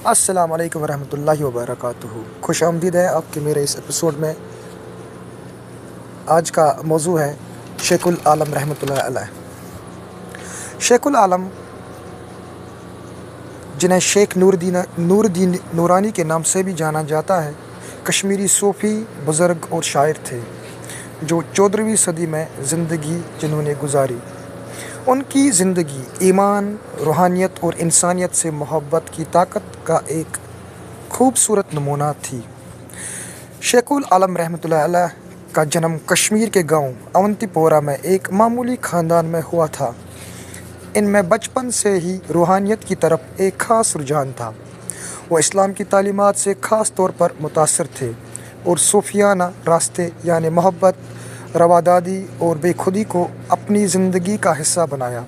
السلام علیکم ورحمۃ اللہ وبرکاتہ۔ خوش آمدید ہے آپ کے میرے اس ایپیسوڈ میں۔ آج کا موضوع ہے شیخ العالم رحمۃ اللہ علیہ۔ شیخ العالم، جنہیں شیخ نور الدین نورانی کے نام سے بھی جانا جاتا ہے، کشمیری صوفی بزرگ اور شاعر تھے جو 14ویں صدی میں زندگی جنہوں نے گزاری۔ ان کی زندگی ایمان، روحانیت اور انسانیت سے محبت کی طاقت کا ایک خوبصورت نمونہ تھی۔ شیخ العالم رحمۃ اللہ علیہ کا جنم کشمیر کے گاؤں اونتی پورہ میں ایک معمولی خاندان میں ہوا تھا۔ ان میں بچپن سے ہی روحانیت کی طرف ایک خاص رجحان تھا۔ وہ اسلام کی تعلیمات سے خاص طور پر متاثر تھے اور صوفیانہ راستے یعنی محبت، روادادی اور بے خودی کو اپنی زندگی کا حصہ بنایا۔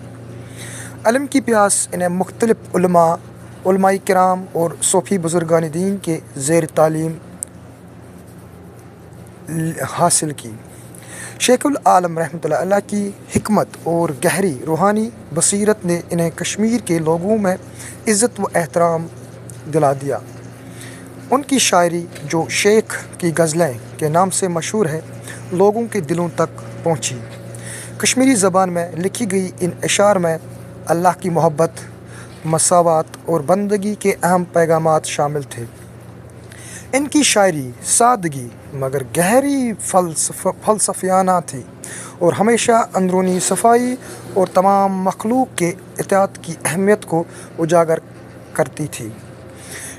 علم کی پیاس انہیں مختلف علماء کرام اور صوفی بزرگان دین کے زیر تعلیم حاصل کی۔ شیخ العالم رحمۃ اللہ علیہ کی حکمت اور گہری روحانی بصیرت نے انہیں کشمیر کے لوگوں میں عزت و احترام دلا دیا۔ ان کی شاعری، جو شیخ کی غزلیں کے نام سے مشہور ہے، لوگوں کے دلوں تک پہنچی۔ کشمیری زبان میں لکھی گئی ان اشعار میں اللہ کی محبت، مساوات اور بندگی کے اہم پیغامات شامل تھے۔ ان کی شاعری سادگی مگر گہری فلسفیانہ تھی اور ہمیشہ اندرونی صفائی اور تمام مخلوق کے اطاعت کی اہمیت کو اجاگر کرتی تھی۔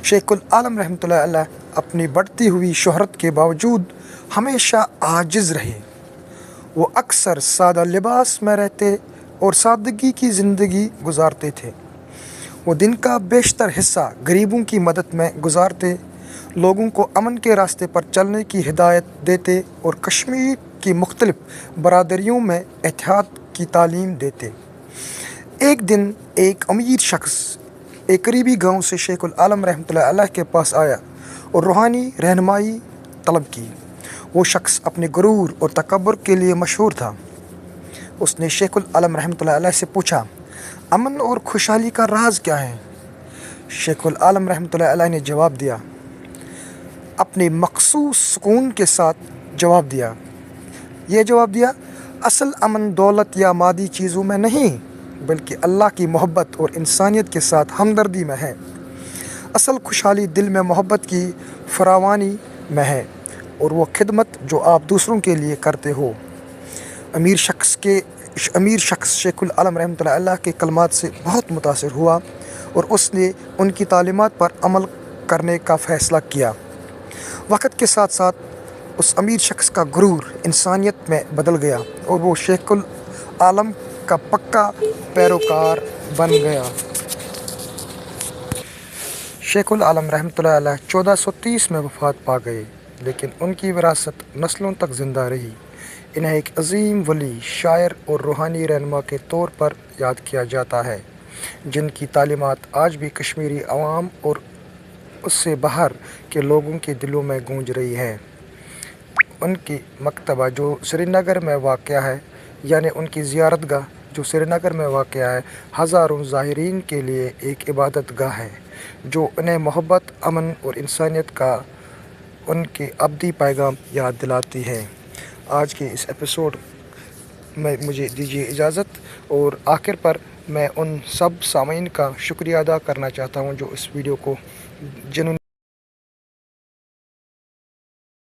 شیخ العالم رحمۃ اللہ علیہ اپنی بڑھتی ہوئی شہرت کے باوجود ہمیشہ عاجز رہے۔ وہ اکثر سادہ لباس میں رہتے اور سادگی کی زندگی گزارتے تھے۔ وہ دن کا بیشتر حصہ غریبوں کی مدد میں گزارتے، لوگوں کو امن کے راستے پر چلنے کی ہدایت دیتے اور کشمیر کی مختلف برادریوں میں اتحاد کی تعلیم دیتے۔ ایک دن ایک امیر شخص ایک قریبی گاؤں سے شیخ العالم رحمۃ اللہ علیہ کے پاس آیا اور روحانی رہنمائی طلب کی۔ وہ شخص اپنے غرور اور تکبر کے لیے مشہور تھا۔ اس نے شیخ العالم رحمۃ اللہ علیہ سے پوچھا، امن اور خوشحالی کا راز کیا ہے؟ شیخ العالم رحمۃ اللہ علیہ نے اپنے مخصوص سکون کے ساتھ جواب دیا، اصل امن دولت یا مادی چیزوں میں نہیں، بلکہ اللہ کی محبت اور انسانیت کے ساتھ ہمدردی میں ہے۔ اصل خوشحالی دل میں محبت کی فراوانی میں ہے اور وہ خدمت جو آپ دوسروں کے لیے کرتے ہو۔ امیر شخص شیخ العالم رحمۃ اللہ علیہ کے کلمات سے بہت متاثر ہوا اور اس نے ان کی تعلیمات پر عمل کرنے کا فیصلہ کیا۔ وقت کے ساتھ ساتھ اس امیر شخص کا غرور انسانیت میں بدل گیا اور وہ شیخ العالم کا پکا پیروکار بن گیا۔ شیخ العالم رحمۃ اللہ علیہ 1430 میں وفات پا گئے، لیکن ان کی وراثت نسلوں تک زندہ رہی۔ انہیں ایک عظیم ولی، شاعر اور روحانی رہنما کے طور پر یاد کیا جاتا ہے، جن کی تعلیمات آج بھی کشمیری عوام اور اس سے باہر کے لوگوں کے دلوں میں گونج رہی ہے۔ ان کی مکتبہ جو سری نگر میں واقع ہے، یعنی ان کی زیارت گاہ جو سری نگر میں واقع ہے، ہزاروں زائرین کے لیے ایک عبادت گاہ ہے، جو انہیں محبت، امن اور انسانیت کا ان کے ابدی پیغام یاد دلاتی ہے۔ آج کے اس ایپیسوڈ میں مجھے دیجیے اجازت، اور آخر پر میں ان سب سامعین کا شکریہ ادا کرنا چاہتا ہوں جو اس ویڈیو کو جنہوں